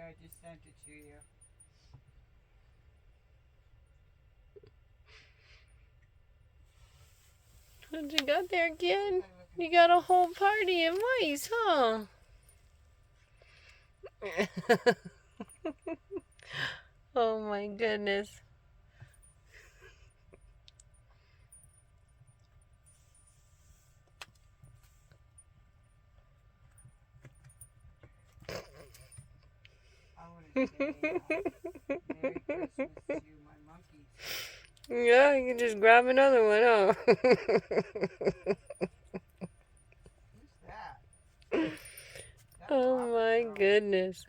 I just sent it to you. What you got there, kid? You got a whole party of mice, huh? Oh my goodness. I want to say Merry Christmas to my monkeys. Yeah, you can just grab another one, huh? Who's that? That's Oh Robbie, my though. goodness.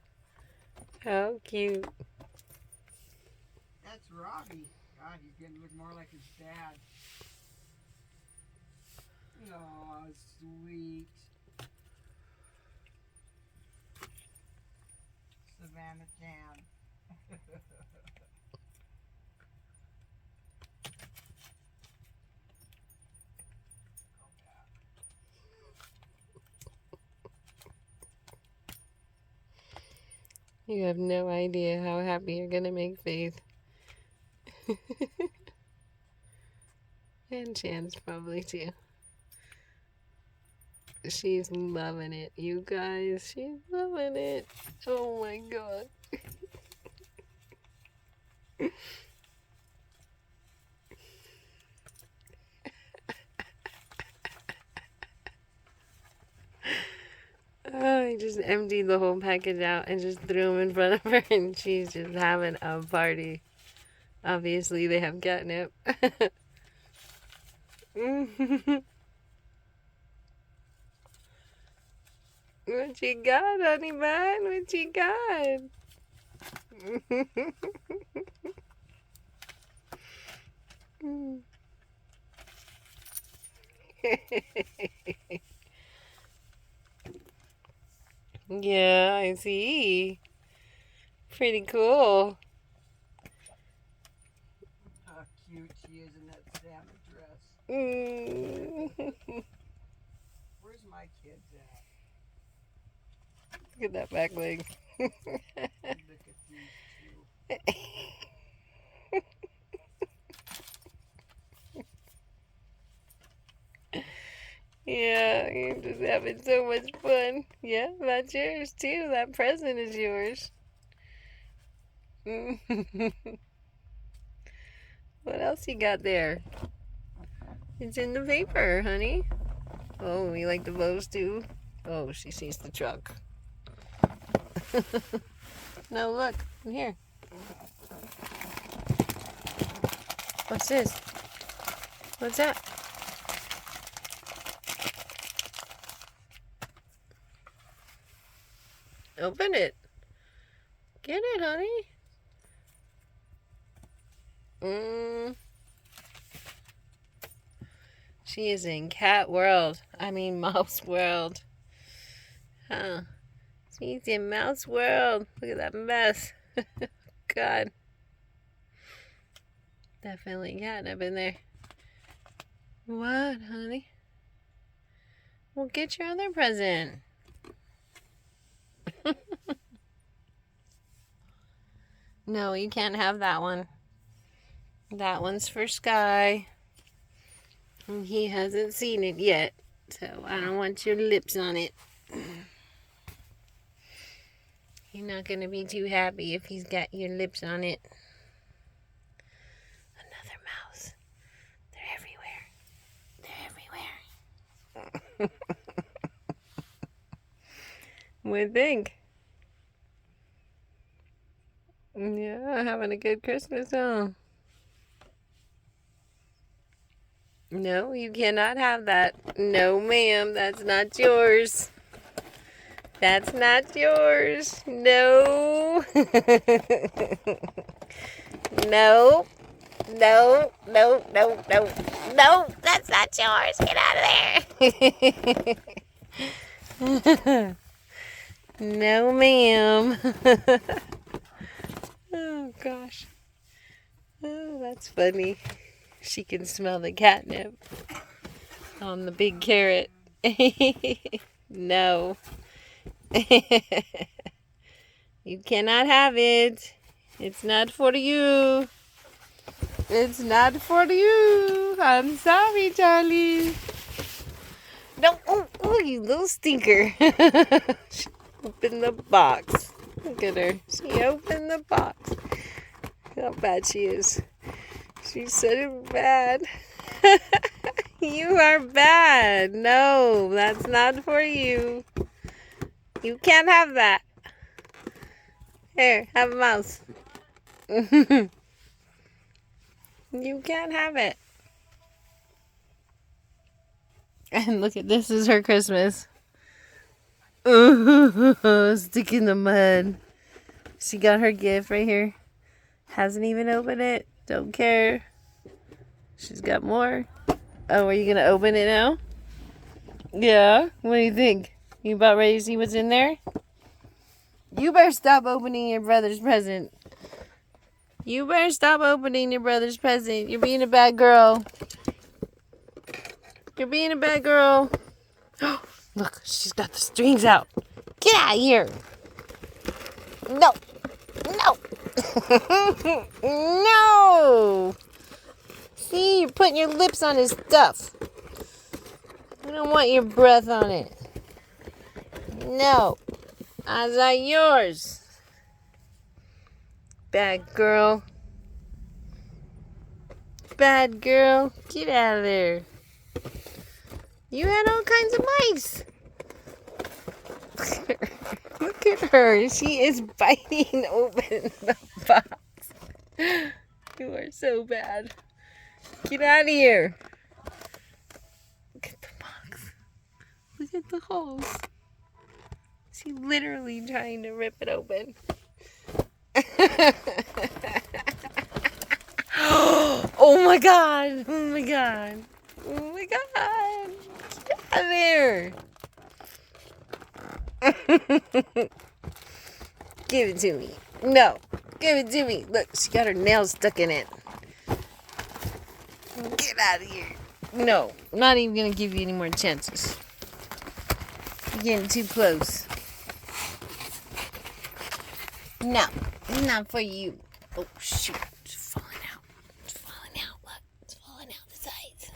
How cute. That's Robbie. God, he's getting to look more like his dad. Oh, sweet. Savannah Jan. You have no idea how happy you're gonna make Faith. And Chance probably too. She's loving it, you guys. She's loving it. Oh my god. Oh, I just emptied the whole package out and just threw them in front of her, and she's just having a party. Obviously, they have catnip. What you got, honey bun? What you got? Yeah, I see. Pretty cool. How cute she is in that Santa dress. Where's my kids at? Look at that back leg. Look at these two. Yeah, you're just having so much fun. Yeah, that's yours too. That present is yours. What else you got there? It's in the paper, honey. Oh, you like the bows too? Oh, she sees the truck. No, look. In here. What's this? What's that? Open it. Get it, honey. She is in cat world. I mean mouse world. Huh. She's in mouse world. Look at that mess. God. Definitely catnip in there. What, honey? Well, get your other present. No, you can't have that one. That one's for Sky. And he hasn't seen it yet. So I don't want your lips on it. He's not going to be too happy if he's got your lips on it. Another mouse. They're everywhere. They're everywhere. What do you think? Yeah, having a good Christmas, huh? No, you cannot have that. No, ma'am, that's not yours. That's not yours. No. No. No, no, no, no. No, that's not yours. Get out of there. No, ma'am. Oh, gosh. Oh, that's funny. She can smell the catnip on the big carrot. No. You cannot have it. It's not for you. It's not for you. I'm sorry, Charlie. No, oh, you little stinker. She opened the box. Look at her. She opened the box. How bad she is. She's so bad. You are bad. No, that's not for you. You can't have that. Here, have a mouse. You can't have it. And look at this is her Christmas. Stick in the mud. She got her gift right here. Hasn't even opened it. Don't care. She's got more. Oh, are you going to open it now? Yeah? What do you think? You about ready to see what's in there? You better stop opening your brother's present. You better stop opening your brother's present. You're being a bad girl. You're being a bad girl. Look, she's got the strings out. Get out of here. No. No. No. See, you're putting your lips on his stuff. I don't want your breath on it. No. Eyes are yours. Bad girl. Bad girl. Get out of there. You had all kinds of mice. Look at her. She is biting open the box. You are so bad. Get out of here. Look at the box. Look at the holes. She's literally trying to rip it open. Oh my god. Oh my god. Oh my god. Get out of there. Give it to me. No. Give it to me. Look, she got her nails stuck in it. Get out of here. No. I'm not even going to give you any more chances. You're getting too close. No. Not for you. Oh, shoot. It's falling out. It's falling out. Look. It's falling out the sides.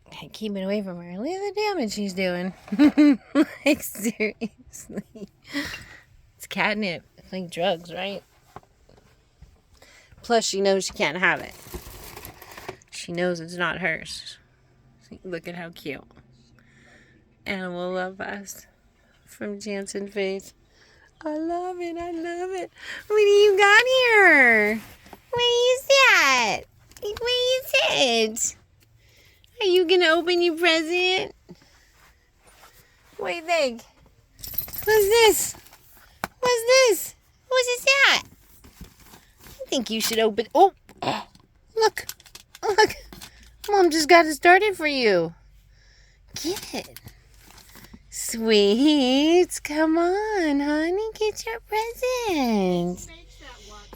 Okay, keep it away from her. Look at the damage she's doing. Like, seriously. It's catnip. It's like drugs, right? Plus, she knows she can't have it. She knows it's not hers. See, look at how cute. Animal Love Fest from Jansen Faith. I love it. I love it. What do you got here? What is that? What is it? Are you going to open your present? What do you think? What's this? What's this? What's this at? I think you should open... Oh! Look! Look! Mom just got it started for you. Get it. Sweet. Come on, honey. Get your present.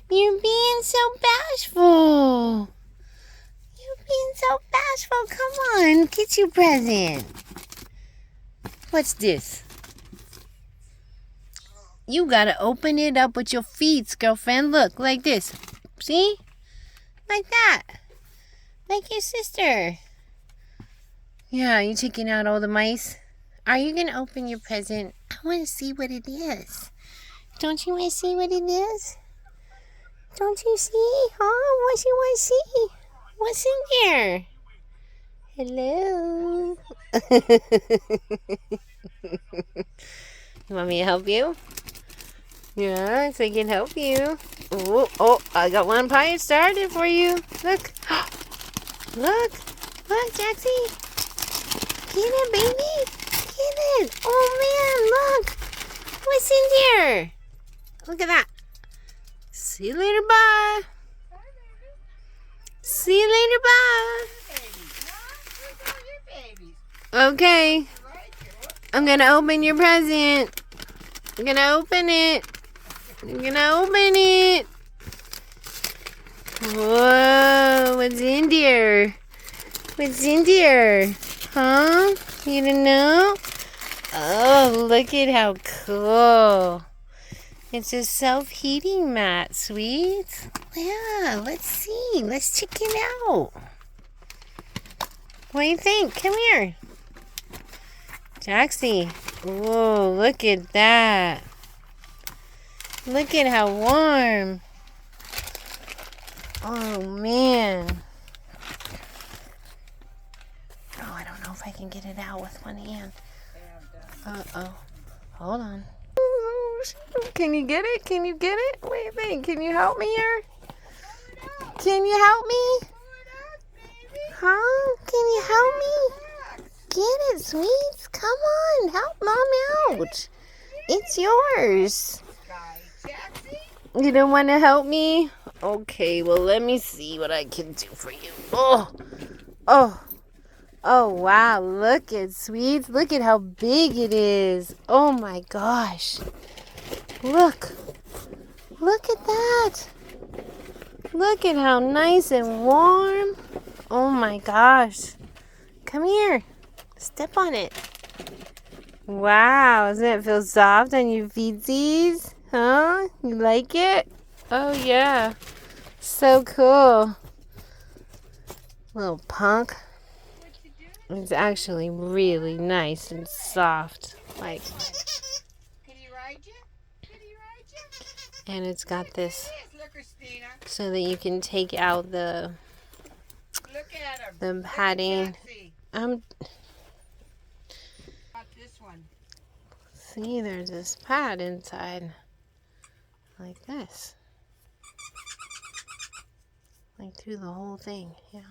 You're being so bashful. You're being so bashful. Come on. Get your present. What's this? You gotta open it up with your feet, girlfriend. Look, like this. See? Like that. Like your sister. Yeah, you taking out all the mice? Are you gonna open your present? I want to see what it is. Don't you want to see what it is? Don't you see? Huh? What you want to see? What's in there? Hello? You want me to help you? Yeah, so I can help you. Oh, I got one pie started for you. Look. Look, Jaxsy. Get it, baby. Get it. Oh, man, look. What's in there? Look at that. See you later, bye. See you later, bye. Okay. I'm going to open your present. I'm going to open it. I'm going to open it. Whoa, what's in there? What's in there? Huh? You don't know? Oh, look at how cool. It's a self-heating mat, sweet. Yeah, let's see. Let's check it out. What do you think? Come here. Jaxsy. Whoa, look at that. Look at how warm. Oh, man. Oh, I don't know if I can get it out with one hand. Uh-oh. Hold on. Can you get it? Can you get it? What do you think? Can you help me here? Can you help me? Huh? Can you help me? Get it, sweets. Come on. Help Mom out. It's yours. You don't want to help me? Okay, well, let me see what I can do for you. Oh, wow. Look at sweets. Look at how big it is. Oh, my gosh. Look at that. Look at how nice and warm. Oh my gosh. Come here. Step on it. Wow, doesn't it feel soft on your feetsies? Huh? You like it? Oh yeah. So cool. Little punk. It's actually really nice and soft. Like, and it's got this so that you can take out the padding. See, there's this pad inside, like this, like through the whole thing. Yeah.